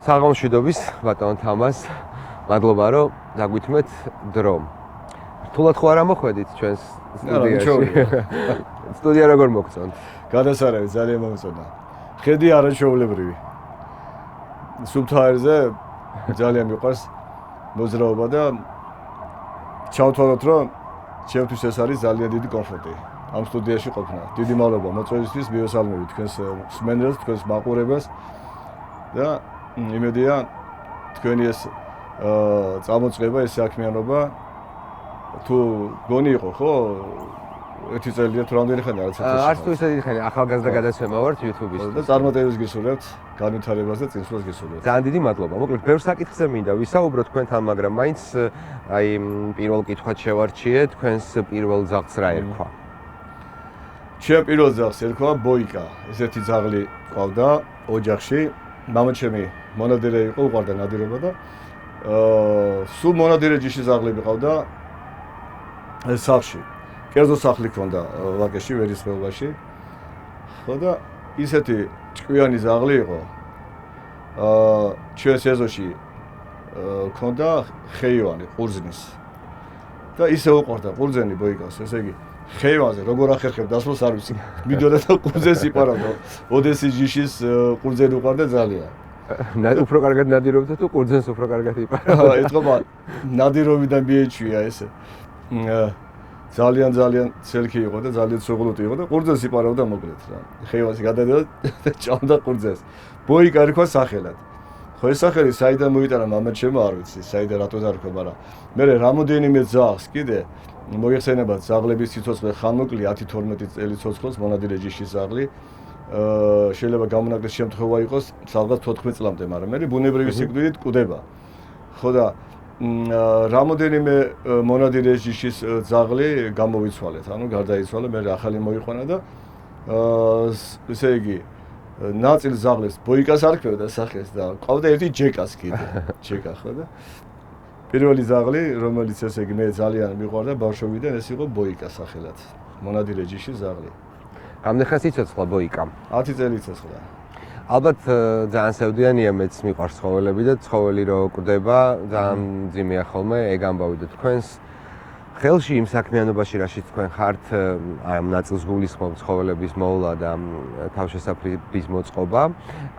საღამოშვიდობის ბატონ თამას, მადლობა რომ დაგვითმეთ დრო. რთულად ხო არ ამოხვედით ჩვენს სტუდიაში? სტუდია როგორ მოგწონთ? გადასარევი ძალიან მომწონდა. ხედი არაჩვეულებრივი. სუბთაერზე ძალიან მიყვარს მოძრაობა და ჩავთვალოთ რომ ჩემთვის ეს არის ძალიან დიდი კომფორტი. ამ სტუდიაში ყოფნა. დიდი მადლობა მოწვევისთვის, მიესალმებით თქვენს მსმენელს, თქვენს მაყურებელს და იმედია თქვენი ეს წამოწყება, ეს საქმიანობა თუ გონი იყო ხო? ერთი წელია თუ რამდენი ხანია რაც ეს არც თუ ისეთი ხანი ახალგაზრდა გადაცემა ვართ YouTube-ის და წარმატებებს გისურვებთ, განვითარებას და წინსვლას გისურვებთ. ძალიან დიდი მადლობა. მოკლედ ბევრ საკითხზე მინდა ვისაუბროთ თქვენთან, მაგრამ მაინც აი პირველ კითხვად შევარჩიე, თქვენს პირველ ძაღლს რა ერქვა? ჩემ პირველ ძაღლს ერქვა ბოიკა. ესეთი ძაღლი ყავდა ოჯახში. მამაჩემი მონადირე იყო, უყვარდა ნადირობა და სულ მონადირე ჯიში ძაღლები ყავდა სახლში. კერძო სახლი ჰქონდა ვაკეში, ვერისხეობაში. ხო და ისეთი ჭკვიანი ძაღლი იყო. ჩვენს ეზოში ჰქონდა ხეივანი, ყურძნის. და ისე უყვარდა ყურძენი ბოიკას, ესე იგი ხეივანზე როგორ ახერხებ დასვლას არ ვიცი. მიდოდა და ყურძენს იპარავდა. ოდესის ჯიშის ყურძენი უყვარდა ძალიან. უფრო კარგად ნადირობდა თუ ყურძენს უფრო კარგად იპარავდა? ეთქობა ნადირობიდან მიეჩვია ესე. ძალიან ცელქი იყო და ძალიან სუღლუტი იყო და ყურძენს იპარავდა მოკლედ რა. ხეივანზე გადადიოდა და ჭამდა ყურძენს. ბოიკა ერქვა სახელად. ხო ეს სახელი საიდან მოიტანა მამაჩემო არ ვიცი, საიდან რატო დაერქვა, მაგრამ მე რამოდენიმე ძაღლს კიდე მოიხსენებათ ძაღლების სიცოცხლე ხანმოკლე 10-12 წელი ცოცხლობს მონადირე ჯიშის ძაღლი. შეიძლება გამონაკლისის შემთხვევა იყოს სადღაც 14 წლამდე, მაგრამ მე ბუნებრივი სიკვდილით კვდება. ხო და რამოდენიმე მონადირე ჯიშის ძაღლი გამოვიცვალეთ, ანუ გარდაიცვალა, მე ახალი მოიყვანა და ესე იგი ნაწილ ძაღლებს ბოიკას არ ქმევდა სახელს და ყავდა ერთი ჯეკას კიდე. ჯეკა ხო და პირველი ძაღლი, რომელიც ესე იგი მე ძალიან მიყვარდა ბავშვობიდან, ეს იყო ბოიკა სახელად. მონადირე ჯიშის ძაღლი. რამდენი ხანს იცოცხლა ბოიკამ? 10 წელი იცოცხლა. ალბათ ძალიან სევდიანია მეც მიყვარს ცხოველები და ცხოველი რო კვდება, ძალიან მძიმეა ხოლმე ეგ ამბავი და თქვენს ხელში იმ საქმიანობაში რაშიც თქვენ ხართ, ამ ნაწილს გულისხმობთ ცხოველების მოვლა და თავშესაფრის მოწყობა,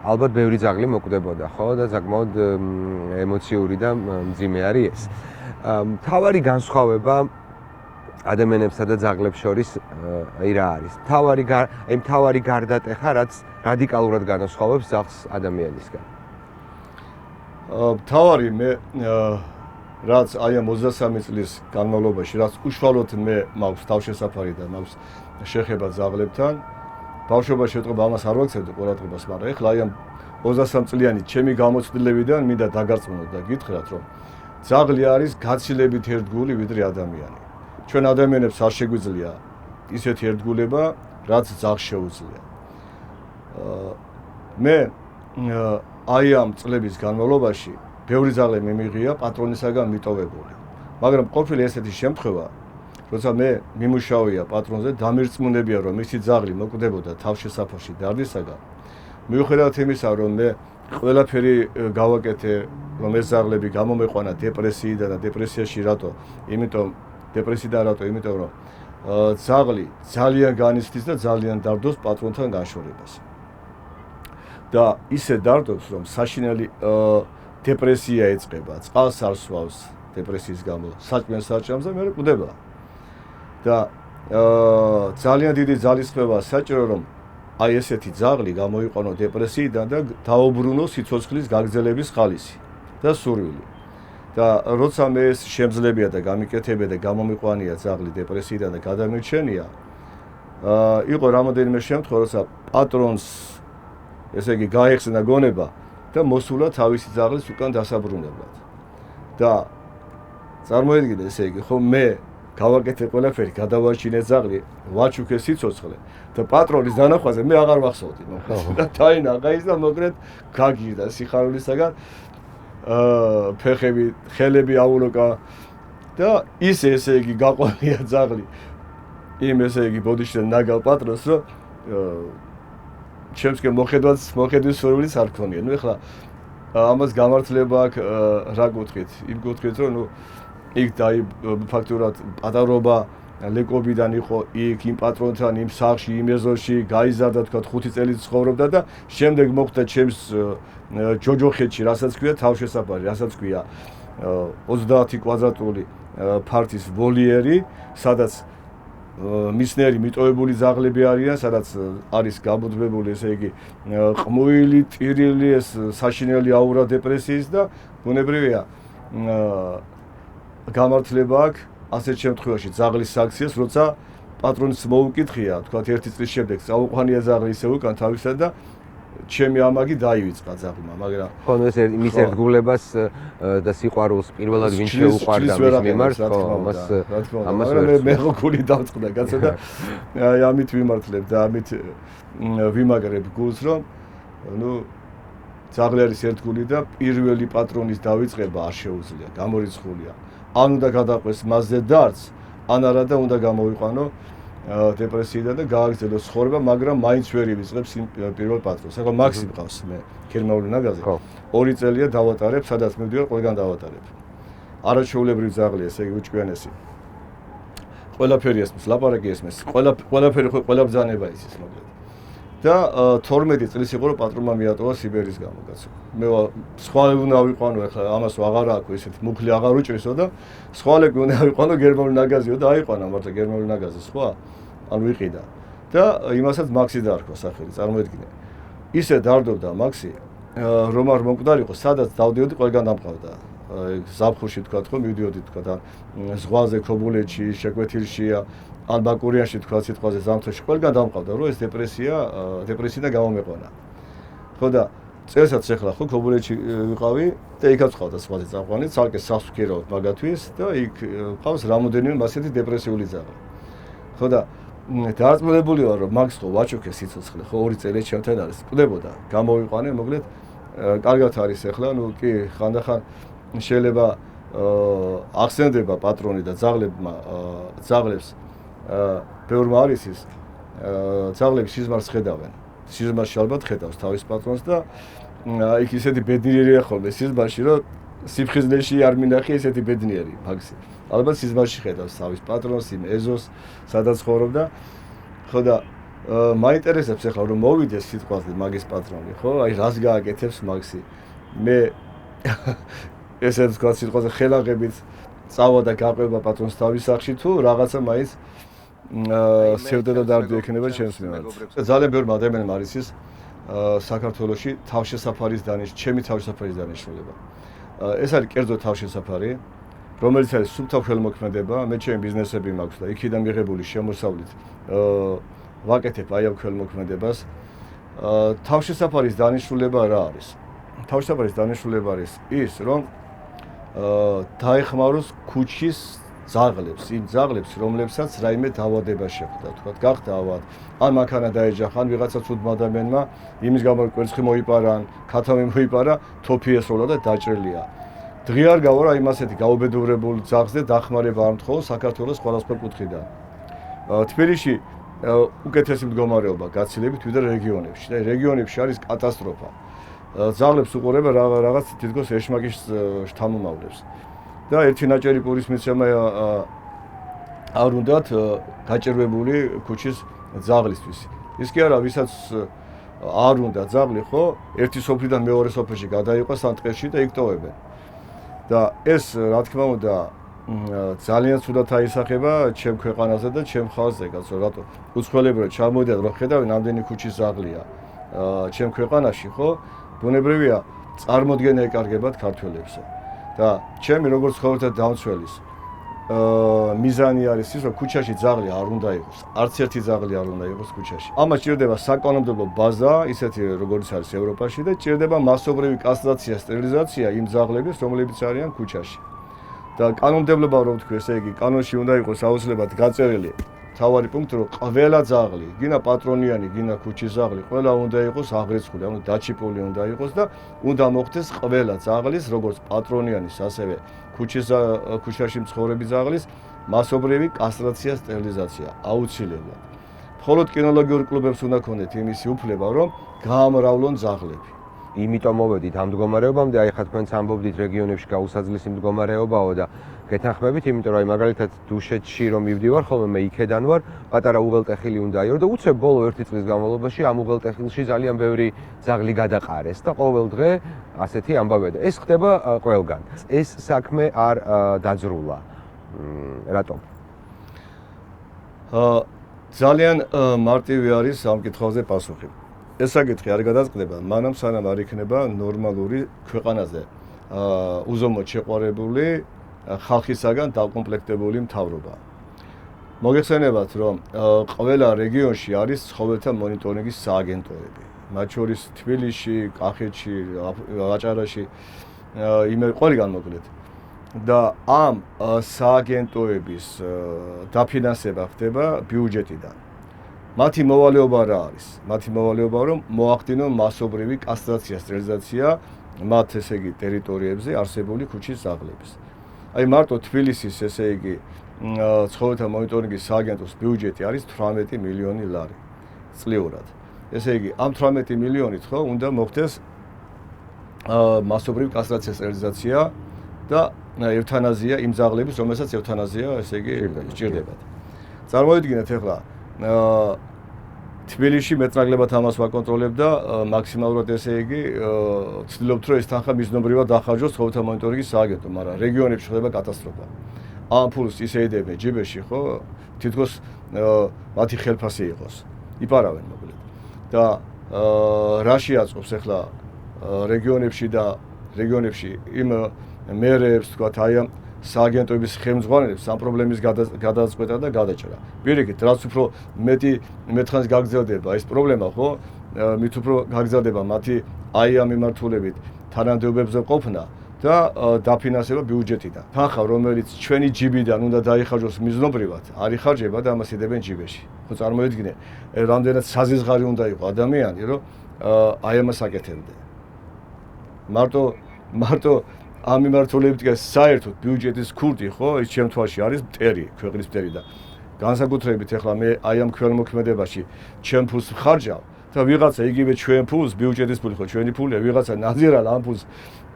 ალბათ ბევრი ძაღლი მოკვდებოდა, ხო და საკმაოდ ემოციური და მძიმე არის ეს. მთავარი განსხვავება ადამიანებსა და ძაღლებს შორის აი რა არის? მთავარი გარდატეხა, რაც რადიკალურად განასხვავებს ძაღლს ადამიანისგან. მთავარი მე რაც აი ამ 23 წლის განმავლობაში, რაც უშუალოდ მე მაქვს თავშესაფარი და მაქვს შეხება ძაღლებთან, ბავშვობაში ეთყობა ამას არ ვაქცევდი ყურადღებას, მაგრამ ეხლა აი ამ 23 წლიანი ჩემი გამოცდილებიდან მინდა დაგარწმუნოთ და გითხრათ, რომ ძაღლი არის გაცილებით ერთგული ვიდრე ადამიანი. ჩვენ ადამიანებს არ შეგვიძლია ისეთი ერთგულება, რაც ძაღლს შეუძლია. მე აი ამ წლების განმავლობაში ბევრი ძაღლი მიმიღია პატრონისაგან მიტოვებული. მაგრამ ყოფილი ესეთი შემთხვევა, როცა მე მიმუშავია პატრონზე, დამირწმუნებია, რომ მისი ძაღლი მოკვდებოდა თავშესაფარში დარდისაგან. მიუხედავად იმისა, რომ მე ყველაფერი გავაკეთე, რომ ეს ძაღლები გამომეყვანა დეპრესიიდან და დეპრესიაში რატო? იმიტომ რომ ძაღლი ძალიან განიცდის და ძალიან დარდოს პატრონთან განშორებას. და ისე დარდობს, რომ საშინელი დეპრესია ეწყება, წყალს არ სვავს დეპრესიის გამო, საჭმელს საჭამს და მე კვდება. და ძალიან დიდი ძალისხმევა საჭირო, რომ აი ესეთი ძაღლი გამოიყვანო დეპრესიიდან და დაუბრუნო სიცოცხლის გაგრძელების ხალისი და სურვილი. და როცა მე ეს შემძლებია და გამიკეთებია და გამომიყვანია ძაღლი დეპრესიიდან და გადამირჩენია, იყო რამოდენიმე შემთხვევა, როცა პატრონს ესე იგი გაეხსნა გონება და მოსულა თავისი ძაღლის უკან დასაბრუნებლად. და წარმოედგინე ესე იგი, ხო მე გავაკეთე ყველაფერი, გადავარჩინე ძაღლი, ვაჩუქე სიცოცხლე და პატრონის დანახვაზე მე აღარ ვახსოვდი. და დაინახა ის და მოკლედ გაგირდა სიხარულისაგან ფეხები, ხელები აულოკა და ესე იგი გაყვანია ძაღლი იმ ესე იგი ბოდიშიდან ნაგავ პატრონს, რომ ჩემსკენ მოხედვის სურვილიც არ ქონია. ნუ ეხლა ამას გამართლება აქვს რა კუთხით? იმ კუთხით, რომ ნუ იქ ფაქტურად პატარობა ლეკობიდან იყო იქ იმ პატრონთან, იმ სახლში, იმ ეზოში, გაიზარდა თქვა 5 წელი ცხოვრობდა და შემდეგ მოხდა ჩემს ჯოჯოხეთში, რასაც ქვია თავშესაფარი, რასაც ქვია 30 კვადრატული ფართის ვოლიერი, სადაც მისნერი მიტოვებული ძაღლები არიან, სადაც არის გაბუძვებული, ესე იგი, ყმუილი, ტირილი, ეს საშინელი აურა დეპრესიის და ბუნებრივია გამართლება აქვს ასეთ შემთხვევაში ძაღლის საქციას, როცა პატრონის მოუკითხია, თქვა 1 წლის შემდეგ წაუყვანია ძაღლი ისე უკან თავისთან და ჩემი ამაგი დაივიწყა ძაღლმა, მაგრამ ხო, ეს მის ერთგულებას და სიყვარულს პირველად ვინ შეუყვარდა მის მიმართ, ხო, ამას მე გული დავწყდა კაცო და აი ამით ვიმართლებ და ამით ვიმაგრებ გულს, რომ ნუ ძაღლი არის ერთგული და პირველი პატრონის დავიწყება არ შეუძლია, გამორიცხულია. ან უნდა გადაყვეს მასზე დარც, ან არა და უნდა გამოვიყვანო დეპრესიიდან და გააგრძელოს ცხოვრება, მაგრამ მაინც ვერ ივიწყებს იმ პირველ პატრონს. ახლა მაქსი მყავს მე გერმანული ნაგაზი. 2 წელია დავატარებ, სადაც მივდივარ, ყველგან დავატარებ. არაჩვეულებრივი ძაღლია, ესე იგი უჭკვიანესი. ყველაფერი ესმის, ლაპარაკი ესმის, ყველაფერი ყველა ბრძანება იცის, მოკლედ. და 12 წლის იყო რომ პატრონმა მიატოვა სიბერის გამო, კაცო. მე სხვალე უნდა ავიყვანო, ახლა ამას აღარ აქვს ესეთი მუქლი აღარ უჭრისო და სხვალები უნდა ავიყვანო გერმანული ნაგაზიო და აიყვანა მართლა გერმანული ნაგაზი სხვა. ანუ ვიყიდა. და იმასაც მაქსი დაარქვა სახელი, წარმოედგინე. ისე დარდობდა მაქსი, რომ არ მომკვდარიყო, სადაც დავდიოდი, ყველგან დამყავდა. ზაფხულში თქვა, ხო, მივდიოდი თქვა და ზღვაზე, ქობულეთში, შეკვეთილში, ან ბაკურიანში თქვა სიტყვაზე ზამთარში, ყველგან დამყავდა, რომ ეს დეპრესიიდან გამომეყვანა. ხო და წელსაც ახლა ხო ქობულეთში ვიყავი და იქაც ყავდა სხვაზე წაყვანი, ცალკე სასუქერავთ მაგათვის და იქ ყავს რამოდენიმე ასეთი დეპრესიული ძაღლი. ხო და დაარწმუნებული ვარ, რომ მაგს ხო ვაჩუქე სიცოცხლე, ხო 2 წელი ჩემთან არის, ყდებოდა, გამოვიყვანე, მოკლედ კარგად არის ახლა, ნუ კი ხანდახან შეიძლება ახსენდება პატრონი და ძაღლებს ბევრმა არის ის ძაღლები სიზმარს ხედავენ. სიზმარში ალბათ ხედავს თავის პატრონს და იქ ისეთი ბედნიერია ხოლმე სიზმარში, რომ სიფხიზლეში არ მინახი ესეთი ბედნიერი მაქსი. ალბათ სიზმარში ხედავს თავის პატრონს, იმ ეზოს, სადაც ცხოვრობდა. ხო და მაინტერესებს ახლა რომ მოვიდეს სიტყვაზე მაგის პატრონი, ხო? აი რას გააკეთებს მაქსი. მე ესე თქვა სიტყვაზე ხელაღებით წავა და გაყვება პატრონს თავის სახლში თუ რაღაცა მაინც სევდა დარდი ექნება ჩემს მიმართ. ძალიან ბევრი ადამიანმა არის ის საქართველოში თავშესაფარის ჩემი თავშესაფარის დანიშნულება. ეს არის კერძო თავშესაფარი, რომელიც არის სუფთა ხელმოქმედება, მე ჩემი ბიზნესები მაქვს და იქიდან მიღებული შემოსავლით ვაკეთებ აი ამ ხელმოქმედებას. თავშესაფარის დანიშნულება რა არის? თავშესაფარის დანიშნულება არის ის, რომ დაეხმაროს ქუჩის ძაღლებს, იმ ძაღლებს, რომლებსაც რაიმე დაავადება შეხვდა, თქვა, გახდა ავად, ან მანქანა დაეჯახა, ან ვიღაცა ცუდმა ადამიანმა იმის გამო კვერცხი მოიპარა, ან ქათამი მოიპარა, თოფი ესროლა და დაჭრილია. დღე არ გავარ იმ ასეთი გაუბედურებულ ძაღლს და დახმარება არ მთხოვს საქართველოს სხვადასხვა კუთხიდან. თბილისში უკეთესი მდგომარეობა გაცილებით ვიდრე რეგიონებში და რეგიონებში არის კატასტროფა. ძაღლებს უყურება რაღაც თითქოს ეშმაკის შთამომავლებს. და ერთი ნაჭერი პურის მიცემა არ უნდათ გაჭირვებული ქუჩის ძაღლისთვის. ის კი არა, ვისაც არ უნდა ძაღლი, ხო, ერთი სოფლიდან მეორე სოფელში გადაიყვანს ან ტყეში და იქ ტოვებენ. და ეს, რა თქმა უნდა, ძალიან ცუდად აისახება ჩემ ქვეყანაზე და ჩემ ხალხზე, კაცო, რატო? უცხოელებრო ჩამოვიდათ, რომ ხედავენ, ამდენი ქუჩის ძაღლია ჩემ ქვეყანაში, ხო? ბუნებრივია, წარმოდგენა ეკარგებათ ქართველებსა. და ჩემი როგორც ცხოვრთა დამცველის მიზანი არის ის, რომ ქუჩაში ძაღლი არ უნდა იყოს. არც ერთი ძაღლი არ უნდა იყოს ქუჩაში. ამას ჭირდება საკანონმდებლო ბაზა, ისეთი როგორც არის ევროპაში და ჭირდება მასობრივი კასტრაცია, სტერილიზაცია იმ ძაღლების, რომლებიც არიან ქუჩაში. და კანონმდებლობა რომ თქვი, ესე იგი, კანონში უნდა იყოს აუცილებლად გაწერილი თავარი პუნქტი, რომ ყველა ძაღლი, გინა პატრონიანი, გინა ქუჩის ძაღლი, ყველა უნდა იყოს აღრიცხული, ანუ დაჩიპული უნდა იყოს და უნდა მოხდეს ყველა ძაღლის, როგორც პატრონიანის, ასევე ქუჩაში მცხოვრები ძაღლის მასობრივი კასტრაცია, სტერილიზაცია აუცილებლად. მხოლოდ კინოლოგიურ კლუბებს უნდა ქონდეთ იმისი უფლება, რომ გაამრავლონ ძაღლები. იმიტომ მოვედით ამ მდგომარეობამდე, აი ხა თქვენც ამბობდით რეგიონებში გაუსაძლისი მდგომარეობაო და გეთანხმებით, იმიტომ რომ აი მაგალითად დუშეთში რომ მივდივარ ხოლმე მე იქედან ვარ, პატარა უღელტეხილი უნდა აირო და უცებ ბოლო 1 წლის განმავლობაში ამ უღელტეხილში ძალიან ბევრი ძაღლი გადაყარეს და ყოველ დღე ასეთი ამბავია და ეს ხდება ყველგან. ეს საქმე არ დაძრულა. რატომ? ძალიან მარტივი არის ამ კითხვაზე პასუხი. ეს საკითხი არ გადაწყდება, მანამ სანამ არ იქნება ნორმალური ქვეყანაზე უზომოდ შეყვარებული ხალხისაგან დაკომპლექტებული მთავრობა. მოგეხსენებათ, რომ ყველა რეგიონში არის ცხოველთა მონიტორინგის სააგენტოები. მათ შორის თბილისში, კახეთში, აჭარაში, ყველგან მოკლედ. და ამ სააგენტოების დაფინანსება ხდება ბიუჯეტიდან. მათი მოვალეობა რა არის? მათი მოვალეობა რომ მოახდინონ მასობრივი კასტრაცია, სტერილიზაცია მათ ესე იგი ტერიტორიებზე არსებული ქუჩის ძაღლების. აი მარტო თბილისის ესე იგი ცხოველთა მონიტორინგის სააგენტოს ბიუჯეტი არის 18 მილიონი ლარი წლიურად. ესე იგი ამ 18 მილიონით ხო უნდა მოხდეს მასობრივი კასტრაცია, სტერილიზაცია და ევთანაზია იმ ძაღლების, რომელსაც ევთანაზია ესე იგი სჭირდებათ. წარმოიდგინეთ ახლა თბილისში მეტნაკლებად ამას ვაკონტროლებ და მაქსიმალურად ესე იგი ვცდილობთ რომ ეს თანხა მიზნობრივად დახარჯოს ცხოველთა მონიტორინგის სააგენტო, მაგრამ რეგიონებში ხდება კატასტროფა. ამ ფულს ისე იდებენ ჯიბეში ხო, თითქოს მათი ხელფასი იყოს. იპარავენ მოკლედ. და რა შეაწყობს ახლა რეგიონებში იმ მერებს თქვათ აი ამ სააგენტოების ხელმძღვანელებს ამ პრობლემის გადაწყვეტა და გადაჭრა. პირიქით, რაც უფრო მეტხანს გაგრძელდება ეს პრობლემა, ხო? მით უფრო გაგრძელდება მათი აი ამ მიმართულებით თანამდებობებზე ყოფნა და დაფინანსება ბიუჯეტიდან. თანხა, რომელიც ჩვენი ჯიბიდან უნდა დაიხარჯოს მიზნობრივად, არ იხარჯება და ამას იდებენ ჯიბეში. ხო წარმოიდგინე, რამდენად საზიზღარი უნდა იყოს ადამიანი, რომ აი ამას აკეთებდნენ. მარტო ამ მიმართულებით კი საერთოდ ბიუჯეტის ქურდი ხო ის ჩემ თვალში არის მტერი, ქვეყნის მტერი და განსაკუთრებით ახლა მე აი ამ ქველმოქმედებაში ჩემ ფულს ვხარჯავ და ვიღაცა იგივე ჩვენ ფულს ბიუჯეტის ფული ხო ჩვენი ფულია, ვიღაცა ნაზირალ ამ ფულს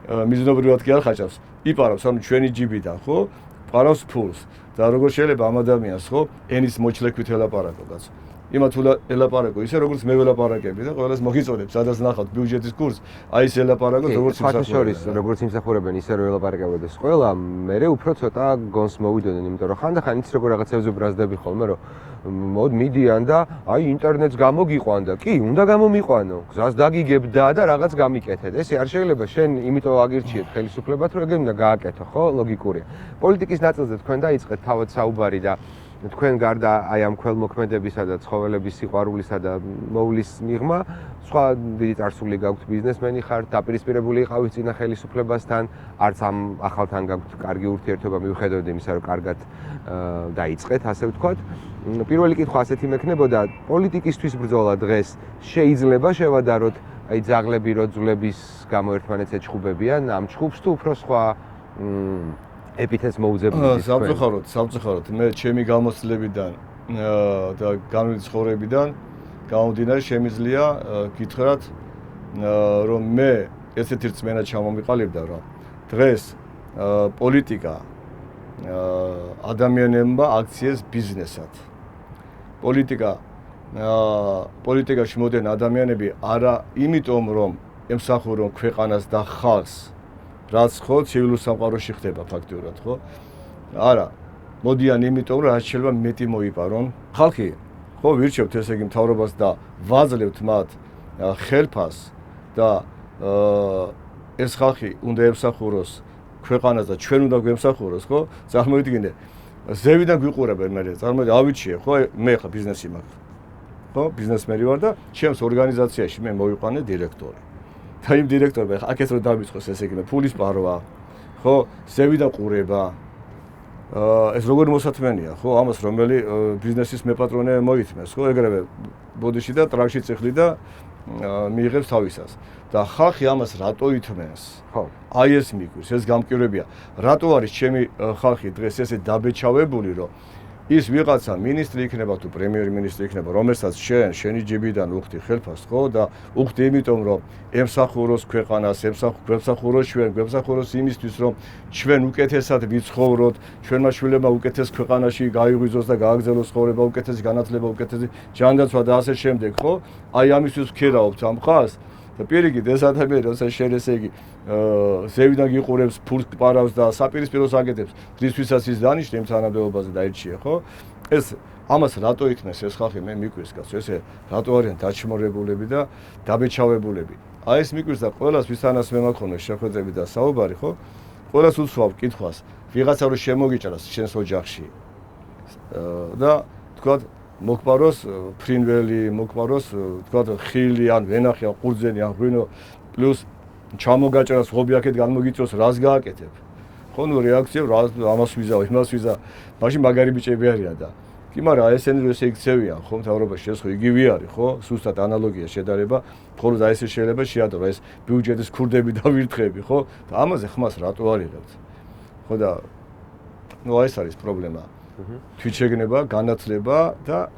მიზნობრივად კი არ ხაჭავს, იპარავს ანუ ჩვენი ჯიბიდან ხო პარავს ფულს და როგორ შეიძლება ამ ადამიანს ხო ენის მოჩლექვით ელაპარაკო კაცო. იმათ ელაპარაკო ისე როგორც მე ველაპარაკები და ყველას მოგიწოდებ სადაც ნახავთ ბიუჯეტის კურსს, აი ეს ელაპარაკო როგორც იმსახურებენ ისე რომ ელაპარაკებოდეს ყველა, მე უფრო ცოტა გონს მოვიდოდნენ, იმიტომ რომ ხანდახან იცი როგორ რაღაცებზე ბრაზდები ხოლმე რომ მიდიან და აი ინტერნეტს გამოგიყვან და კი, უნდა გამომიყვანო, გზას დაგიგებდა და რაღაც გამიკეთეთ. ესე არ შეიძლება შენ იმიტომ აგირჩიეთ ხელისუფლებას რომ ეგრე უნდა გააკეთო, ხო? ლოგიკურია. პოლიტიკის ნაწილზე თქვენ დაიწყეთ თავად საუბარი და თქვენ გარდა აი ამ ქველმოქმედებისა და ცხოველების სიყვარულისა და მოვლის მიღმა, სხვა დიდი წარსული გაქვთ ბიზნესმენი ხართ, დაპირისპირებული იყავით წინა ხელისუფლებასთან, არც ამ ახალთან გაქვთ კარგი ურთიერთობა მიუხედავად იმისა, რომ კარგად დაიწყეთ, ასე ვთქვათ. პირველი კითხვა ასეთი მექნებოდა, პოლიტიკისთვის ბრძოლა დღეს შეიძლება შევადაროთ აი ძაღლები როძვლების გამო ერთმანეთს ეჩხუბებიან ამ ჩხუბს თუ უფრო სხვა ეპითეტს მოუძებნით? სამწუხაროდ მე ჩემი გამოცდილებიდან და განვლილი ცხოვრებიდან გამომდინარე შემიძლია გითხრათ რომ მე ესეთი რწმენა ჩამომიყალიბდა რომ დღეს პოლიტიკა ადამიანებმა აქციეს ბიზნესად. პოლიტიკაში მოდიან ადამიანები არა იმიტომ რომ ემსახურონ ქვეყანას და ხალხს, რაც ხო ცივილურ სამყაროში ხდება ფაქტიურად, ხო? არა, მოდიან იმიტომ რომ რაც შეიძლება მეტი მოიპარონ ხალხი. ხო, ვირჩევთ ესე იგი მთავრობას და ვაძლევთ მათ ხელფასს და ეს ხალხი უნდა ემსახუროს ქვეყანას და ჩვენ უნდა გვემსახუროს, ხო? წარმოიდგინე, ზევიდან გვიყურებენ მე, წარმოიდგინე, ავიჩიე, ხო? მე ხა ბიზნესი მაქვს. ხო, ბიზნესმენი ვარ და ჩემს ორგანიზაციაში მე მოვიყვანე დირექტორი. და იმ დირექტორმა აქეთ რომ დამიწყოს ესე იგი ფულის პარვა, ხო, ზევიდან ყურება. ეს როგორ მოსათმენია, ხო, ამას რომელი ბიზნესის მეპატრონე მოითმეს, ხო, ეგრევე ბოდიში და ტრაქში წიხლი და მიიღებს თავისას. და ხალხი ამას რატო ითმენს? ხო, აი ეს მიგვირს, ეს გამკირვებია. რატო არის ჩემი ხალხი დღეს ესე დაბეჭავებული, რომ ის ვიღაცა მინისტრი იქნება თუ პრემიერ-მინისტრი იქნება, რომელსაც შენი ჯიბიდან უხდი ხელფას, ხო და უხდი იმიტომ რომ ემსახუროს ქვეყანას, ემსახუროს ჩვენ, გვემსახუროს იმისთვის რომ ჩვენ უკეთესად ვიცხოვროთ, ჩვენმა შვილებმა უკეთეს ქვეყანაში გაიღვიძოს და გააგრძელოს ცხოვრება, უკეთესი განათლება, უკეთესი ჯანდაცვა და ასე შემდეგ, ხო? აი ამისთვის ვქირავთ ამ ხას და პირიქით ეს ადამიანი როცა შენ ესე იგი ზევიდან გიყურებს, ფულს პარავს და საპირისპიროს აკეთებს, რისთვისაც ის დანიშნე იმ თანამდებობაზე დაირჩიე, ხო? ეს ამას რატო იქნეს ეს ხალხი მე მიკვირს კაცო, ესე რატო არიან დაჩმორებულები და დაბეჭავებულები. აი ეს მიკვირს და ყველას ვისთანაც მე მაქვს შეხვედრები და საუბარი, ხო? ყველას უსვავ კითხვას, ვიღაცა რო შემოგიჭრას შენს ოჯახში და თქვა მოკპაროს ფრინველი, მოკპაროს თქვა ხილი ან ვენახი ან ყურძენი ან ღვინო პლუს ჩამოგაჭრას ღობი აქეთ განმოგიწოს რას გააკეთებ? ხო ნუ რეაქცია ამას ვიზავ, იმას ვიზავ. მაშინ მაგარი ბიჭები არიან და კი მაგრამ ესენი რო ესე იქცევიან, ხო მთავრობაში ეს ხო იგივე არის, ხო? სუსტად ანალოგია შედარება, ხოლო და ესე შეიძლება შეადრო ეს ბიუჯეტის ქურდები და ვირთხები, ხო? და ამაზე ხმას რატო არიღებთ? ხო და ნუ ეს არის პრობლემა. თვითშეგნება, განათლება და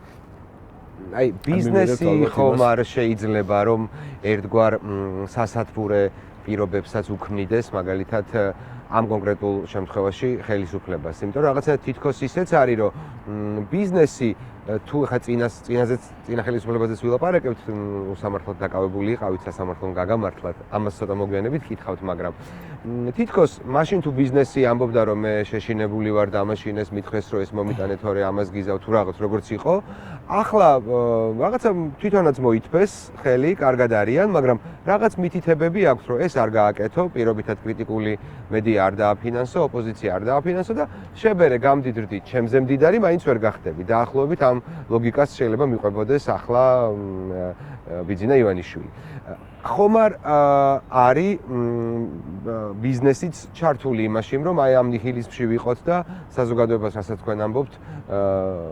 აი ბიზნესი ხომ არ შეიძლება რომ ერთგვარ სასათბურე პირობებსაც უქმნიდეს, მაგალითად ამ კონკრეტულ შემთხვევაში ხელისუფლებას. იმიტომ რომ რაღაცა თითქოს ისეც არის, რომ ბიზნესი თუ ხა წინა ხელისუფლებაზეც ვილაპარაკებთ, უსამართლოდ დაკავებული იყავით სასამართლომ გაგამართლათ, ამას ცოტა მოგვიანებით გითხავთ, მაგრამ თითქოს მაშინ თუ ბიზნესი ამბობდა რომ მე შეშინებული ვარ და ამაშინეს მითხეს რომ ეს მომიტანეთ თორე ამას გიზავ თუ რაღაც როგორც იყო, ახლა რაღაცა თვითონაც მოითფეს ხელი, კარგად არიან, მაგრამ რაღაც მითითებები აქვს რომ ეს არ გააკეთო, პირობითად კრიტიკული მედია არ დააფინანსო, ოპოზიცია არ დააფინანსო და შებერე გამდიდრდი, ჩემზე მდიდარი, მაინც ვერ გახდები. დაახლოებით ამ ლოგიკას შეიძლება მიყვებოდეს ახლა ბიძინა ივანიშვილი. ხომ არ არის ბიზნესიც ჩართული იმაში, რომ აი ამ ნიჰილიზმში ვიყოთ და საზოგადოებას, რასაც თქვენ ამბობთ,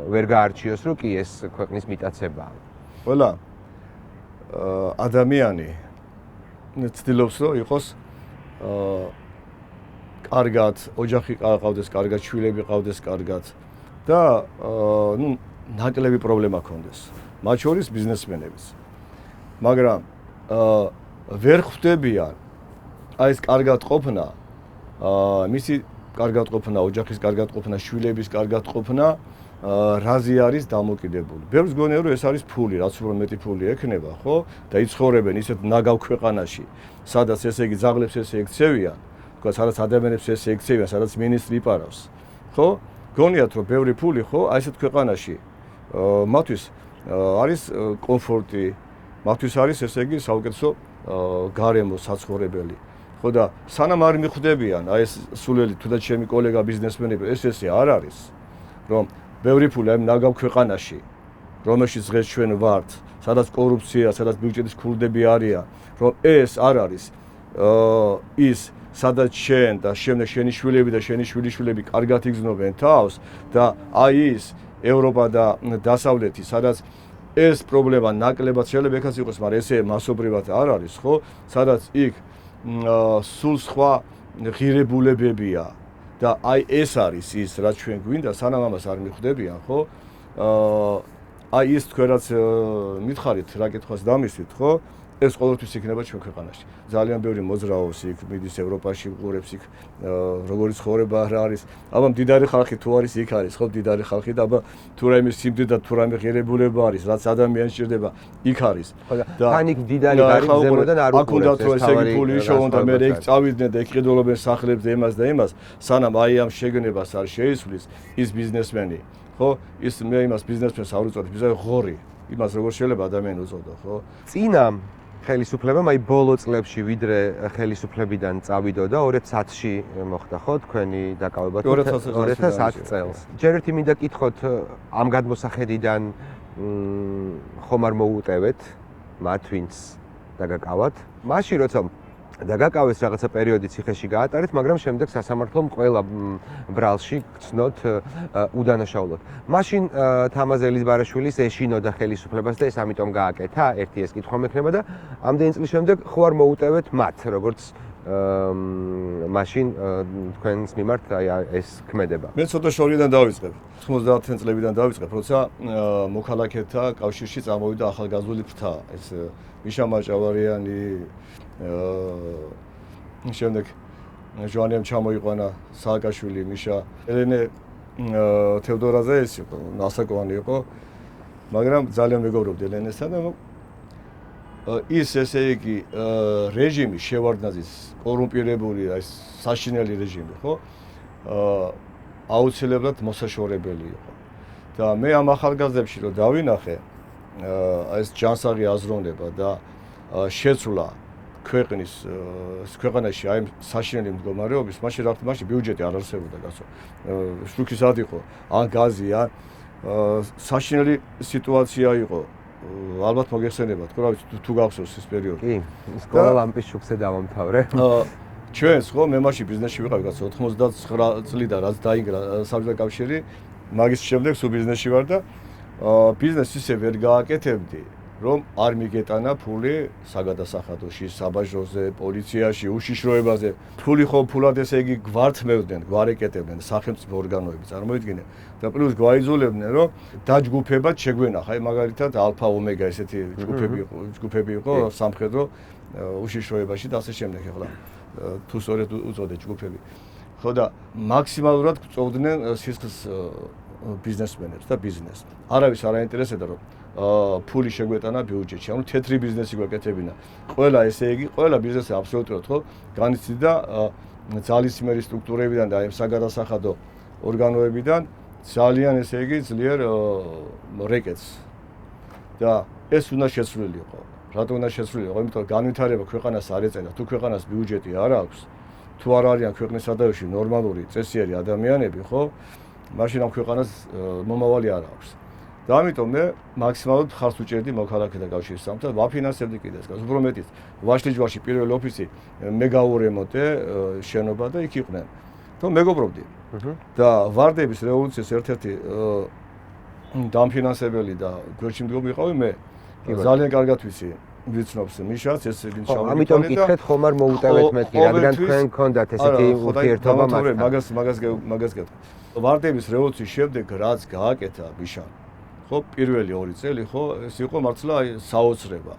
ვერ გაარჩიოს, რომ კი ეს ქვეყნის მიტაცებაა. ყველა ადამიანი ცდილობს, რომ იყოს კარგად, ოჯახი ყავდეს კარგად, შვილები ყავდეს კარგად და ნუ ნაკლები პრობლემა ქონდეს. მათ შორის ბიზნესმენების. მაგრამ ვერ ხვდებიან აი ეს კარგად ყოფნა, მისი კარგად ყოფნა, ოჯახის კარგად ყოფნა, შვილების კარგად ყოფნა, რაზე არის დამოკიდებული. ბევრს გონია რომ ეს არის ფული, რაც უფრო მეტი ფული ექნება, ხო? და იცხოვრებენ ისეთ ნაგავ ქვეყანაში, სადაც ესე იგი ძაღლებს ესე ექცევიან, თქვა სადაც ადამიანებს ესე ექცევიან, სადაც მინისტრი იპარავს, ხო? გონიათ რომ ბევრი ფული, ხო? აი ესეთ ქვეყანაში მათთვის არის კომფორტი, მათთვის არის ესე იგი საუკეთესო გარემო საცხოვრებელი. ხო და სანამ არ მიხვდებიან, აი ეს სულელი თუნდაც ჩემი კოლეგა ბიზნესმენები, ესე არ არის, რომ ბევრი ფული აი ნაგავ ქვეყანაში, რომელშიც დღეს ჩვენ ვართ, სადაც კორუფცია, სადაც ბიუჯეტის ქურდები არიან, რომ ეს არ არის ის სადაც შენ და შემდეგ შენი შვილები და შენი შვილიშვილები კარგად იგრძნობენ თავს და აი ის ევროპა და დასავლეთი, სადაც ეს პრობლემა ნაკლებად შეიძლება ეხაც იყოს, მაგრამ ესე მასობრივად არ არის, ხო? სადაც იქ სულ სხვა ღირებულებებია და აი ეს არის ის, რაც ჩვენ გვინდა, სანამ ამას არ მიხვდებიან, ხო? აი ის თქვენ რაც მითხარით, რა კითხვას დამისვით, ხო? ეს ყოველთვის იქნება ჩვენ ქვეყანაში. ძალიან ბევრი მოძრაობს იქ, მიდის ევროპაში, ყურებს იქ, როგორი ცხოვრება რა არის. აბა მდიდარი ხალხი თუ არის, იქ არის, ხო, მდიდარი ხალხი და აბა თუ რაიმე სიმდიდრე და თუ რაიმე ღირებულება არის, რაც ადამიანს სჭირდება, იქ არის. და თან იქ მდიდარი არის ზემოდან არ აქ უნდა თუ ესე იგი ფული იშოვონ და მე იქ წავიდნენ და იყიდულობენ სახლებს და იმას და იმას, სანამ აი ამ შეგნებას არ შეისვლის ის ბიზნესმენი, ხო? ის მე იმას ბიზნესმენს არ უწოდებ, ის ღორი. იმას როგორ შეიძლება ადამიანი უწოდო, ხო? წინა ხელისუფლებამ აი ბოლო წლებში ვიდრე ხელისუფლებიდან წავიდოდა 2010-ში მოხდა ხო თქვენი დაკავება 2010 წელს. ჯერ ერთი მინდა კითხოთ ამ გადმოსახედიდან ხომ არ მოუყევეთ მათ ვინც დაგაკავათ. მაშინ როცა დაგაკავეს რაღაცა პერიოდი ციხეში გაატარეთ, მაგრამ შემდეგ სასამართლომ ყველა ბრალში გცნოთ უდანაშაულოდ. მაშინ თამაზ ელიზბარაშვილის ეშინოდა ხელისუფლებას და ეს ამიტომ გააკეთა, ერთი ეს კითხვა მექნება და ამდენი წლის შემდეგ ხო არ მოუტევეთ მათ, როგორც მაშინ თქვენს მიმართ აი ეს ქმედება. მე ცოტა შორიდან დავიწყებ. 90-იან წლებიდან დავიწყებ, როცა მოქალაქეთა კავშირში წამოვიდა ახალგაზრდული ფრთა, ეს მიშა მაჭავარიანი, შემდეგ ჟვანემ ჩამოიყვანა სააკაშვილი, მიშა ელენე თევდორაძე ეს იყო, ნასაკოვანი იყო, მაგრამ ძალიან მეგობრობდი ელენესთან და ის ესე იგი რეჟიმი შევარდნაძის კორუმპირებული ეს საშინელი რეჟიმი ხო აუცილებლად მოსაშორებელი იყო და მე ამ ახალგაზრდებში რომ დავინახე ეს ჯანსაღი აზროვნება და შეცვლა ქვეყანაში აი საშინელი მდგომარეობის მაშინ ბიუჯეტი არ არსებობდა გასო შუქი სად იყო ან გაზი ან საშინელი სიტუაცია იყო ალბათ მოგეხსენებათ, ხო რა ვიცი თუ გახსოვს ეს პერიოდი. კი, სკოლა ლამპის შუქზე დავამთავრე. ჩვენს ხო მე მაშინ ბიზნესში ვიყავი გასა 99 წლიდან რაც დაინგრა საბჭოთა კავშირი, მაგის შემდეგ სულ ბიზნესში ვარ და ბიზნესს ისე ვერ გააკეთებდი, რომ არ მიგეტანა ფული საგადასახადოში, საბაჟოზე, პოლიციაში, უშიშროებაზე. ფული ხო ფულად ესე იგი გვართმევდნენ, გვარეკეტებდნენ სახელმწიფო ორგანოები, წარმოიდგინე. და პლუს გვაიძულებდნენ, რომ დაჯგუფებად შეგვენახა, აი მაგალითად ალფა ომეგა ესეთი ჯგუფები იყო სამხედრო უშიშროებაში და ასე შემდეგ ახლა თუ სწორედ უწოდე ჯგუფები. ხო და მაქსიმალურად წოვდნენ სისხლის ბიზნესმენებს და ბიზნესს. არავის არ აინტერესებდა რომ ფული შეგვეტანა ბიუჯეტში, ანუ თეთრი ბიზნესი გვეკეთებინა. ყველა ესე იგი, ყველა ბიზნესი აბსოლუტურად ხო განიცდიდა ძალისმიერი სტრუქტურებიდან და აი საგადასახადო ორგანოებიდან ძალიან ესე იგი ძლიერ რეკეტს. და ეს უნდა შეცვლილიყო. რატომ უნდა შეცვლილიყო? იმიტომ რომ განვითარება ქვეყანას არ ეწევა. თუ ქვეყანას ბიუჯეტი არ აქვს, თუ არ არიან ქვეყნის სადავეში ნორმალური წესიერი ადამიანები, ხო? მაშინ ამ ქვეყანას მომავალი არ აქვს. და ამიტომ მე მაქსიმალურად ხარს უჭერდი მოქალაქეთა კავშირის სამართალს, ვაფინანსებდი კიდეც, უფრო მეტიც. ვაშლიჯვარში პირველი ოფისი მე გავურემონტე შენობა და იქ იყვნენ. თო მეგობრობდი. და ვარდების რევოლუციის ერთ-ერთი დამფინანსებელი და გვერდში მდგომი ვიყავი მე. ძალიან კარგად ვიცნობს მიშას ეს ვინ ჩავიდა. ამიტომ კითხეთ ხომ არ მოუტევეთ მეთქი, რადგან თქვენ გქონდათ ესეთი ურთიერთობა მაგას გეტყვი. ვარდების რევოლუციის შემდეგ რაც გააკეთა მიშა ხო პირველი 2 წელი ხო ეს იყო მართლა საოცრება.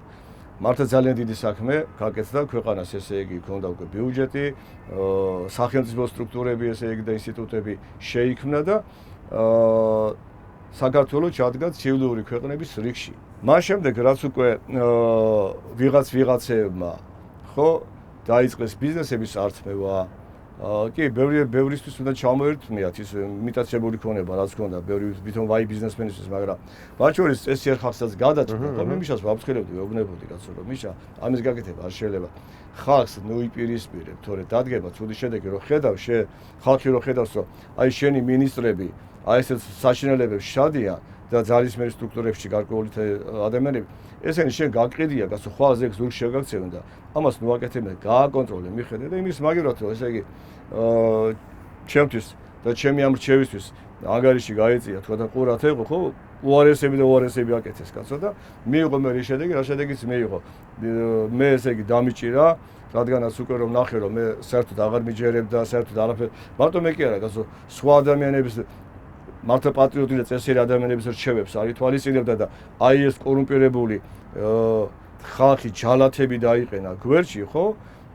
მართლა ძალიან დიდი საქმე გაკეთდა ქვეყანას ესე იგი ქონდა უკვე ბიუჯეტი, სახელმწიფო სტრუქტურები ესე იგი და ინსტიტუტები შეიქმნა და საქართველოს ჩადგა ცივილური ქვეყნების რიგში. მას შემდეგ რაც უკვე ვიღაცებმა ხო დაიწყეს ბიზნესების ართმევა კი, ბევრისთვის უნდა ჩამოერთმიათ ის იმიტაციული ქონება, რაც ქონდა, ბევრი ვითომ ვაი ბიზნესმენისთვის, მაგრამ მათ შორის წესი ერთ ხალხსაც გადაჭრა და მე მიშას ვაფრთხილებდი, ვეუბნებოდი კაცო, რომ მიშა, ამის გაკეთება არ შეიძლება. ხალხს ნუიპირისპირებ, თორე დადგება ცუდი შედეგი, რომ ხალხი რომ ხედავს, რომ აი შენი მინისტრები, აი ესეთ საშინელებებს შადიან და ძალისმიერ სტრუქტურებში გარკვეული ადამიანები, ესენი შენ გაკყიდია, გასო ხვალზე ზურგ შეგაქცევენ და ამას მოაკეთებენ, გააკონტროლე, მიხედე და იმის მაგივრად რომ ესე იგი ჩემთვის და ჩემი ამ რჩევისთვის ანგარიში გაიწია თქვა და ყურად ეყო ხო უარესები აკეთეს კაცო და მიიღო მე შედეგი, რა შედეგიც მიიღო. მე ესე იგი დამიჭირა, რადგანაც უკვე რომ ნახე რომ მე საერთოდ აღარ მიჯერებ და საერთოდ არაფერ. მარტო მე კი არა, კაცო, სხვა ადამიანების მართლა პატრიოტი და წესიერი ადამიანების რჩევებს არ ითვალისწინებდა და აი ეს კორუმპირებული ხალხი ჯალათები დაიყენა გვერდში, ხო?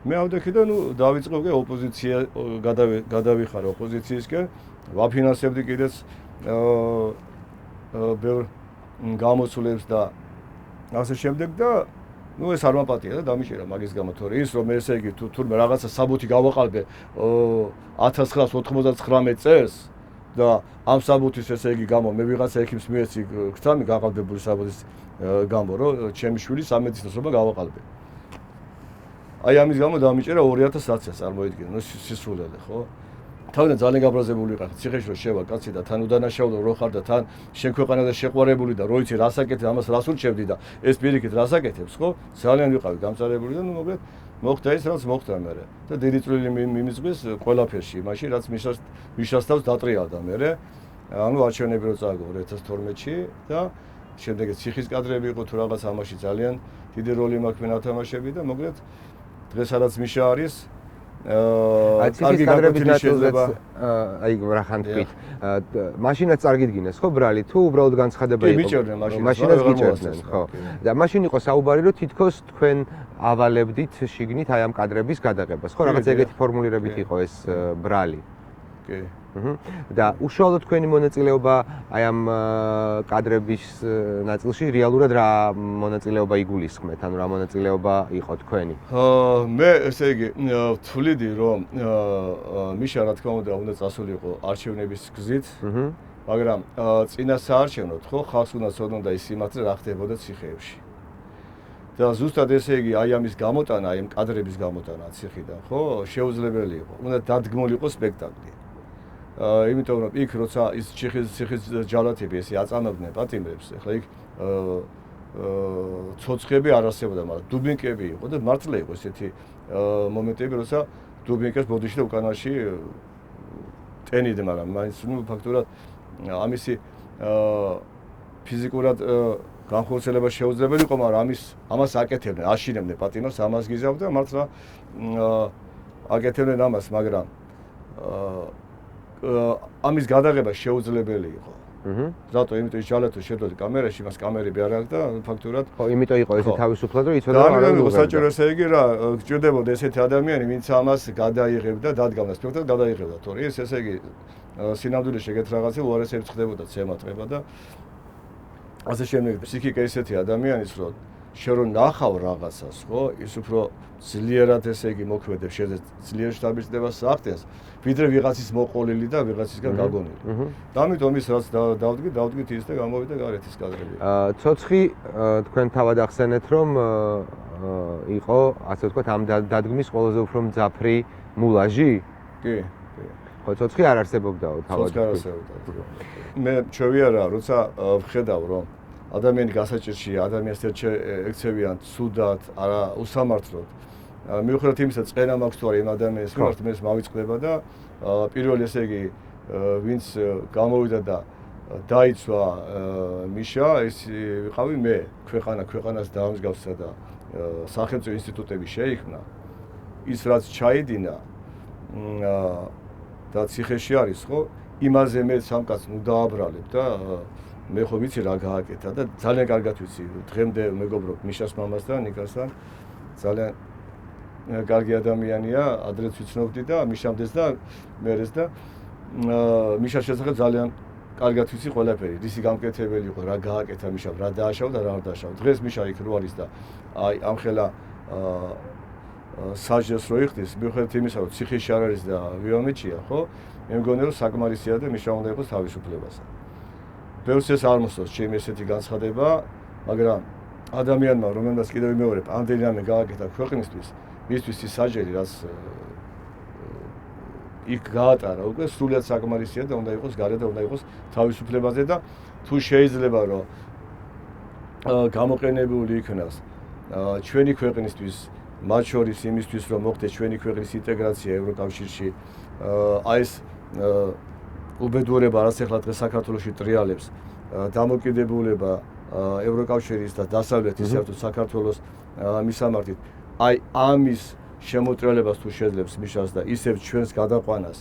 მე ავდექი და დავიწყე უკვე ოპოზიცია გადავიხარე ოპოზიციისკენ, ვაფინანსებდი კიდეც ბევრ გამოცვლებს და ასე შემდეგ და ეს არ მაპატია და დამიჭირა მაგის გამო, თორე ის რომ ესე იგი თურმე რაღაცა საბუთი გავაყალბე 1999 წელს და ამ საბუთის ესე იგი გამო მე ვიღაცა ექიმს მიეცი გწამი გაყალბებული საბუთის გამო რომ ჩემი შვილი სამედიცინოსობა გავაყალბე. აი ამის გამო დამიჭერა 2010 წელს წარმოიდგინე, სისულელე, ხო? თავიდან ძალიან გაბრაზებული ვიყავ, ციხეში რომ შევა კაცი და თან უდანაშაულო რო ხარ და თან შენ ქვეყანაზე შეყვარებული და რო იცი რას აკეთებ, ამას რას ურჩევდი და ეს პირიქით რას აკეთებს, ხო? ძალიან ვიყავი გამწარებული და მოკლედ მოხდა ის რაც მოხდა მე და დიდი წვლილი მიმიწვეს ყველაფერში, მაშინ რაც მიშასთავს დატრიალდა მე. ანუ არჩევნები რო წააგო 2012-ში და შემდეგ ციხის კადრები იყო თუ რაღაც ამაში ძალიან დიდი როლი მაქვს მე ნათამაშები და მოკლედ დღეს რაც მიშა არის კარგი განკვეთილი შეიძლება. აი რახან თქვით. მაშინაც წარგიდგინეს ხო ბრალი თუ უბრალოდ განცხადება იყო? მიჭერდნენ მაშინაც მიჭერდნენ, ხო. და მაშინ იყო საუბარი რომ თითქოს თქვენ ავალებდით შიგნით აი ამ კადრების გადაღებას, ხო? რაღაც ეგეთი ფორმულირებით იყო ეს ბრალი. კი. და უშუალოდ თქვენი მონაწილეობა აი ამ კადრების ნაწილში რეალურად რა მონაწილეობა იგულისხმეთ, ანუ რა მონაწილეობა იყო თქვენი? მე ესე იგი ვთვლიდი რომ მიშა რა თქმა უნდა წასულიყო არჩევნების გზით, მაგრამ წინა საარჩევნოდ ხო ხალხს უნდა ცოდნოდა ის სიმართლე რა ხდებოდა ციხეებში. და ზუსტად ესე იგი აი ამის გამოტანა, აი ამ კადრების გამოტანა ციხიდან, ხო, შეუძლებელი იყო. უნდა დადგმულიყო სპექტაკლი. იმიტომ რომ იქ როცა ის ციხის ჯალათები ესე აწამებდნენ პატიმრებს, ახლა იქ ცოცხები არ არსებობდა, მაგრამ დუბინკები იყო და მართლა იყო ესეთი მომენტები, როცა დუბინკებს ბოდიში და უკანაში ტენიდი, მაგრამ მაინც ფაქტურად ამისი ფიზიკურად განხორციელება შეუძლებელი იყო, მაგრამ ამას აკეთებდნენ, აშინებდნენ პატიმრებს, ამას გიზავდა, მართლა აკეთებდნენ ამას, მაგრამ ამის გადაღება შეუძლებელი იყო. რატო? იმიტომ ის ჯალათო შედოდა კამერაში, მას კამერები არ აქვს და ფაქტურად ხო, იმიტომ იყო ესე თავისუფლად რომ იცოდა რა არის საჭირო ესე იგი რა გჭირდებოდა ესეთი ადამიანი, ვინც ამას გადაიღებდა, დადგამდა სპექტაკლს გადაიღებდა, თორე ეს ესე იგი სინამდვილეში ეგეთ რაღაცა უარესებით ხდებოდა ცემატყება და ასე შემდეგ. ფსიქიკა ესეთი ადამიანის რომ შენ რომ ნახავ რაღაცას, ხო, ის უფრო ძლიერად ესე იგი მოქმედებს, ძლიერ შთაბეჭდებას ახდენს, ვიდრე ვიღაცის მოყოლილი და ვიღაცისგან გაგონილი. და ამიტომ ის რაც დავდგით ის და გამოვიდა გარეთ ის კადრები. ცოცხი თქვენ თავად ახსენეთ რომ იყო, ასე ვთქვათ, ამ დადგმის ყველაზე უფრო მძაფრი მულაჟი? კი. ხო, ცოცხი არ არსებობდაო თავად. ცოცხი არ არსებობდა. მე ჩვევიარა, როცა ვხედავ რომ ადამიანი გასაჭირშია, ადამიანს ექცევიან ცუდად, არა უსამართლოდ. მიუხედავად იმისა, წენა მაქვს თუ არა იმ ადამიანის მიმართ, მე მავიწყდება და პირველი ესე იგი ვინც გამოვიდა და დაიცვა მიშა, ეს ვიყავი მე, ქვეყანას დაამსგავსა და სახელმწიფო ინსტიტუტები შეიქმნა. ის რაც ჩაიდინა და ციხეში არის, ხო? იმაზე მე სამკაც დააბრალებ და მე ხო ვიცი რა გააკეთა და ძალიან კარგად ვიცი. დღემდე მეგობრობ მიშას მამასთან, ნიკასთან. ძალიან კარგი ადამიანია, ადრეც ვიცნობდი და მიშამდეს და მერეს და მიშას შესახებ ძალიან კარგად ვიცი ყველაფერი. რისი გამკეთებელი იყო, რა გააკეთა მიშამ, რა დააშავა და რა არ დააშავა. დღეს მიშა იქ რო არის და აი ამხელა საჯელს რო იხდის, მიუხედავად იმისა, რომ ციხეში არ არის და ვიომეჩია, ხო? მე მგონი რომ საკმარისია და მიშა უნდა იყოს თავისუფლებასა. ბევრს ეს არ მოსწონს ჩემი ესეთი განცხადება, მაგრამ ადამიანმა, რომელმაც კიდევ ვიმეორებ, ამდენი რამე გააკეთა ქვეყნისთვის, მისთვის ის საჯელი, რაც იქ გაატარა, უკვე სრულიად საკმარისია და უნდა იყოს გარეთ და უნდა იყოს თავისუფლებაზე და თუ შეიძლება რომ გამოყენებული იქნას ჩვენი ქვეყნისთვის, მათ შორის იმისთვის, რომ მოხდეს ჩვენი ქვეყნის ინტეგრაცია ევროკავშირში, აი ეს უბედურება, რაც ახლა დღეს საქართველოში ტრიალებს, დამოკიდებულება ევროკავშირის და დასავლეთის საერთოდ საქართველოს მისამართით, აი ამის შემოტრიალებას თუ შეძლებს მიშას და ისევ ჩვენს გადაყვანას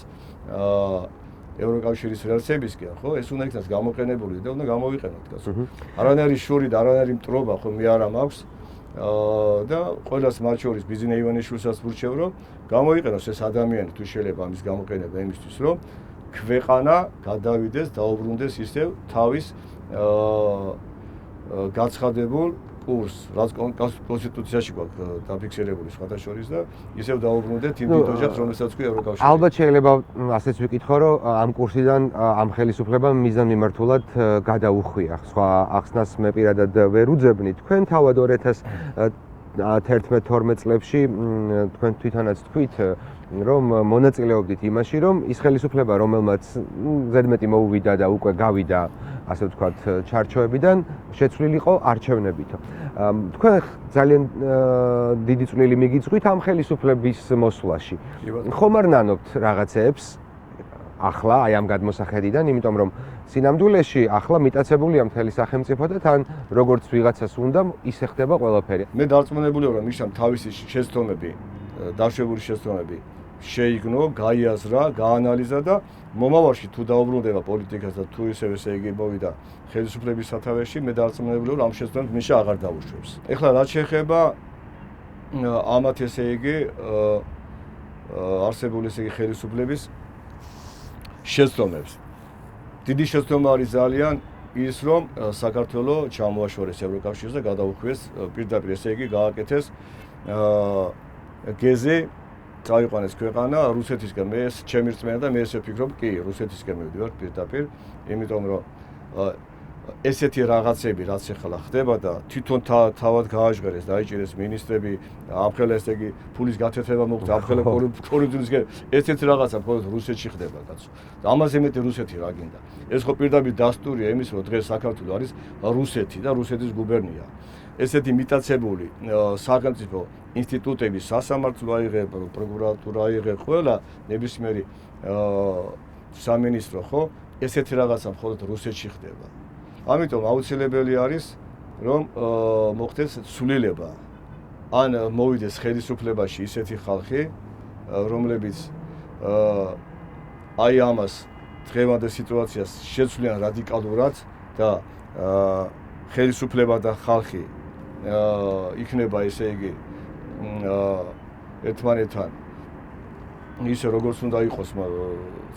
ევროკავშირის რელსებისკენ, ხო, ეს უნდა იქნას გამოყენებული და უნდა გამოვიყენოთ გასულ. არანაირი შური და არანაირი მტრობა ხო მე არა მაქვს და ყველას მათ შორის ბიზნე ივანიშვილსაც ვურჩევ, რომ გამოიყენოს ეს ადამიანი თუ შეიძლება ამის გამოყენება იმისთვის, რომ ქვეყანა გადავიდეს, დაუბრუნდეს ისევ თავის გაცხადებულ კურსს, რაც კონსტიტუციაში გვაქვს დაფიქსირებული სხვათა შორის და ისევ დაუბრუნდეთ იმ დიდ ოჯახს, რომელსაც ქვია ევროკავშირი. ალბათ შეიძლება ასეც ვიკითხო, რომ ამ კურსიდან ამ ხელისუფლებამ მიზანმიმართულად გადაუხვია. სხვა ახსნას მე პირადად ვერ უძებნი. თქვენ თავად 2011-12 წლებში თქვენ თვითონაც თქვით, რომ მონაწილეობდით იმაში, რომ ის ხელისუფლება, რომელმაც ზედმეტი მოუვიდა და უკვე გავიდა, ასე ვთქვათ, ჩარჩოებიდან, შეცვლილიყო არჩევნებით. თქვენ ძალიან დიდი წვლილი მიგიწვით ამ ხელისუფლების მოსვლაში. ხომ არ ნანობთ რაღაცეებს ახლა აი ამ გადმოსახედიდან, იმიტომ რომ სინამდვილეში ახლა მიტაცებულია მთელი სახელმწიფო და თან როგორც ვიღაცას უნდა, ისე ხდება ყველაფერი. მე დარწმუნებული ვარ, რომ მიშამ თავისი შეცდომები, დაშვებული შეცდომები შეიგნო, გაიაზრა, გაანალიზა და მომავალში თუ დაუბრუნდება პოლიტიკას და თუ ისევ ესე იგი მოვიდა ხელისუფლების სათავეში, მე დარწმუნებული ვარ ამ შეცდომით ნიშა აღარ დაუშვებს. ეხლა რაც შეეხება ამათ ესე იგი არსებული ესე იგი ხელისუფლების შეცდომებს. დიდი შეცდომა არის ძალიან ის რომ საქართველოს ჩამოაშორეს ევროკავშირს და გადაუხვიეს პირდაპირ ესე იგი გააკეთეს გეზი წაიყვანეს ქვეყანა რუსეთისკენ. მე ჩემი რწმენა და მე ესე ვფიქრობ, კი, რუსეთისკენ მივდივარ პირდაპირ, იმიტომ რომ ესეთი რაღაცები რაც ახლა ხდება და თვითონ თავად გააჟღერეს, დაიჭირეს მინისტრები, ამხელა ესე იგი ფულის გათეთება მოხდა, ამხელა კორუფციისგან ესეთი რაღაცა მხოლოდ რუსეთში ხდება, კაცო. ამაზე მეტი რუსეთი რა გინდა. ეს ხო პირდაპირ დასტურია იმის, რომ დღეს საქართველო არის რუსეთი და რუსეთის გუბერნია. ესეთი მიტაცებული სახელმწიფო ინსტიტუტები, სასამართლო აიღებ, პროკურატურა აიღებ, ყველა ნებისმიერი სამინისტრო ხო, ესეთი რაღაცა მხოლოდ რუსეთში ხდება. ამიტომ აუცილებელი არის რომ მოხდეს ცვლილება. ან მოვიდეს ხელისუფლებაში ისეთი ხალხი, რომლებიც აი ამას დღევანდელ სიტუაციას შეცვლიან რადიკალურად და ხელისუფლება და ხალხი იქნება ესე იგი ერთმანეთთან ისე როგორც უნდა იყოს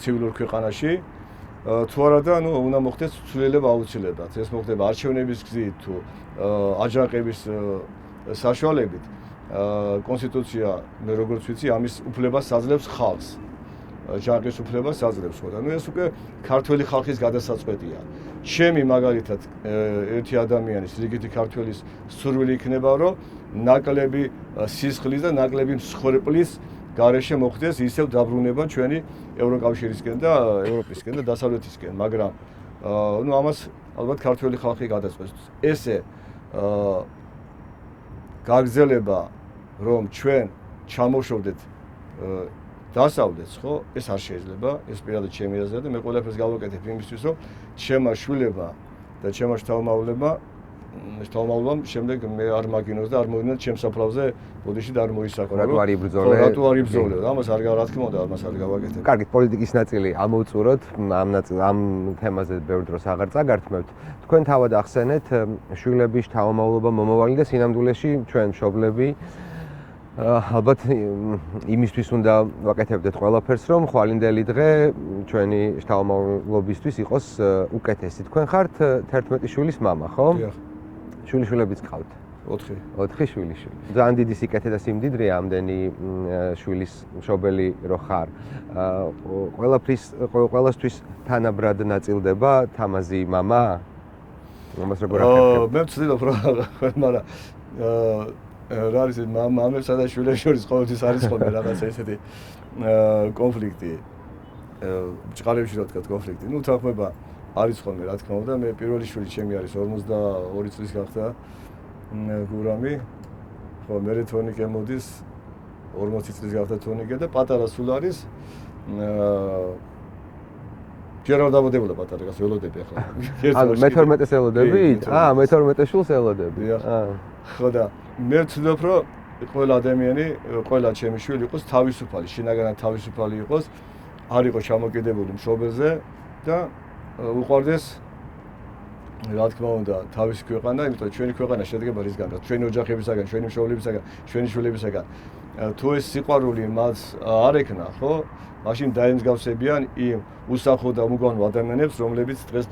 ცივილურ ქვეყანაში თუ არა და უნდა მოხდეს ცვლილება აუცილებლად. ეს მოხდება არჩევნების გზით თუ აჯანყების საშუალებით. კონსტიტუცია მე როგორც ვიცი ამის უფლებას აძლევს ხალხს. ჯანყის უფლებას აძლევს ხო და ეს უკვე ქართველი ხალხის გადასაწყვეტია. ჩემი მაგალითად ერთი ადამიანის რიგითი ქართველის სურვილი იქნება რომ ნაკლები სისხლის და ნაკლები მსხვერპლის გარეშე მოხდეს ისევ დაბრუნება ჩვენი ევროკავშირისკენ და ევროპისკენ და დასავლეთისკენ, მაგრამ ამას ალბათ ქართველი ხალხი გადაწყვეტს. ესე გაგრძელება რომ ჩვენ ჩამოვშორდეთ დასავლეთს, ხო, ეს არ შეიძლება, ეს პირადად ჩემი აზრია და მე ყველაფერს გავაკეთებ იმისთვის, რომ ჩემმა შვილებმა და ჩემმა შთამომავლობამ შემდეგ მე არ მაგინოს და არ მოვიდნენ ჩემს საფლავზე ბოდიში და არ მოისაკო. რატო არ იბრძოლე? რატო არ იბრძოლე? ამას რა თქმა უნდა, ამას არ გავაკეთებ. კარგით, პოლიტიკის ნაწილი ამოვწუროთ, ამ თემაზე ბევრ დროს აღარ წაგართმევთ. თქვენ თავად ახსენეთ შვილების შთამომავლობა, მომავალი და სინამდვილეში ჩვენ მშობლები ალბათ იმისთვის უნდა ვაკეთებდეთ ყველაფერს, რომ ხვალინდელი დღე ჩვენი შთამომავლობისთვის იყოს უკეთესი. თქვენ ხართ 11 შვილის მამა, ხო? დიახ. შვილიშვილებიც ყავთ? 4. 4 შვილიშვილი. ძალიან დიდი სიკეთე და სიმდიდრეა ამდენი შვილის მშობელი რო ხარ. ყველასთვის თანაბრად ნაწილდება თამაზი მამა? ამას როგორ ახერხებთ? მე ვცდილობ რა, მაგრამ რა არის მამებსა და შვილებს შორის ყოველთვის არის ხოლმე რაღაცა ესეთი კონფლიქტი. ბჭყალებში რა თქვა კონფლიქტი. თანხმება არის ხოლმე რა თქმა უნდა. მე პირველი შვილი ჩემი არის 42 წლის გახდა გურამი. ხო, მე თონიკე მოდის 40 წლის გახდა თონიკე და პატარა სულ არის ჯერ არ დამოდებოდა პატარას ველოდები ახლა. მე 12-ს ელოდებით? მე 12 შვილს ელოდები. ხო და მე ვცდილობ რომ ყველა ადამიანი, ყველა ჩემი შვილი იყოს თავისუფალი, შინაგანად თავისუფალი იყოს, არ იყოს ჩამოკიდებული მშობელზე და უყვარდეს რა თქმა უნდა თავისი ქვეყანა, იმიტომ რომ ჩვენი ქვეყანა შედგება რისგან? ჩვენი ოჯახებისაგან, ჩვენი მშობლებისაგან, ჩვენი შვილებისაგან. თუ ეს სიყვარული მას არ ექნა, ხო? მაშინ დაემსგავსებიან იმ უსახო და მუგანო ადამიანებს, რომლებიც დღეს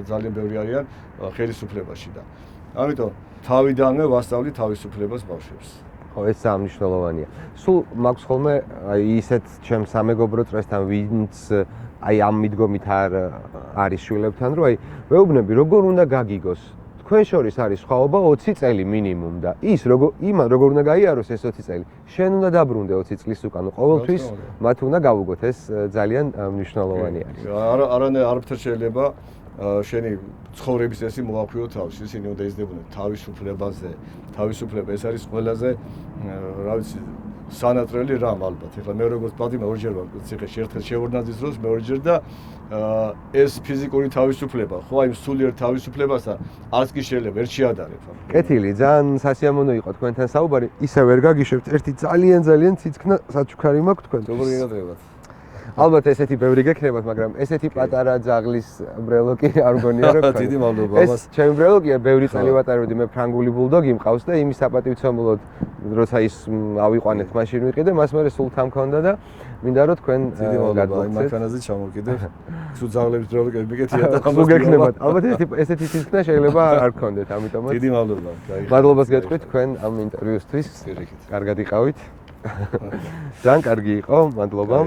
ძალიან ბევრი არიან ხელისუფლებაში და ამიტომ თავიდანვე ვასწავლი თავისუფლებას ბავშვებს. ხო, ეს სამნიშნელოვანია. სულ მაქვს ხოლმე აი ისეთ ჩემ სამეგობრო წრესთან, ვინც აი ამ მიდგომით არ არის შვილებთან, რომ აი ვეუბნები, როგორ უნდა გაგიგოს. თქვენ შორის არის სხვაობა 20 წელი მინიმუმ და ის როგორ უნდა გაიაროს ეს 20 წელი. შენ უნდა დაბრუნდე 20 წლის უკან. ყოველთვის მათ უნდა გავუგოთ, ეს ძალიან მნიშვნელოვანი არის. არაფერ შეიძლება შენი ცხოვრების წესი მოაქვიო თავს. ისინი უნდა იზრდებოდნენ თავისუფლებაზე. თავისუფლება ეს არის ყველაზე, რა ვიცი, სანატრელი რამ ალბათ. ეხლა მე როგორც პატიმ ორჯერ ვარ ციხეში, ერთხელ შევორნაძის დროს, მეორეჯერ და ეს ფიზიკური თავისუფლება, ხო, აი სულიერ თავისუფლებასთან არც კი შეიძლება ვერ შეადარებ. კეთილი, ძალიან სასიამოვნო იყო თქვენთან საუბარი. ისე ვერ გაგიშვებთ, ერთი ძალიან ციცქნა საჩუქარი მაქვს თქვენ. როგორ იღებათ? ალბათ ესეთი ბევრი გექნებათ, მაგრამ ესეთი პატარა ძაღლის ბრელოკი არ მგონია რომ დიდი მადლობა ეს ამას. ჩემი ბრელოკია, ბევრი წელი ვატარებდი, მე ფრანგული ბულდოგი მყავს და იმის საპატივცემულოდ როცა ის ავიყვანეთ, მაშინ ვიყიდე, მას მერე სულ თამქონდა და მინდა რომ თქვენ დიდი მადლობა იმ მანქანაზე ჩამოვკიდე. თუ ძაღლების ბრელოკები მიგეთია და ამას გექნებათ. ალბათ ესეთი ციცქნა შეიძლება არ გქონდეთ, ამიტომაც დიდი მადლობა. მადლობას გეტყვით თქვენ ამ ინტერვიუსთვის. კარგად იყავით. ძალიან კარგი იყო, მადლობა.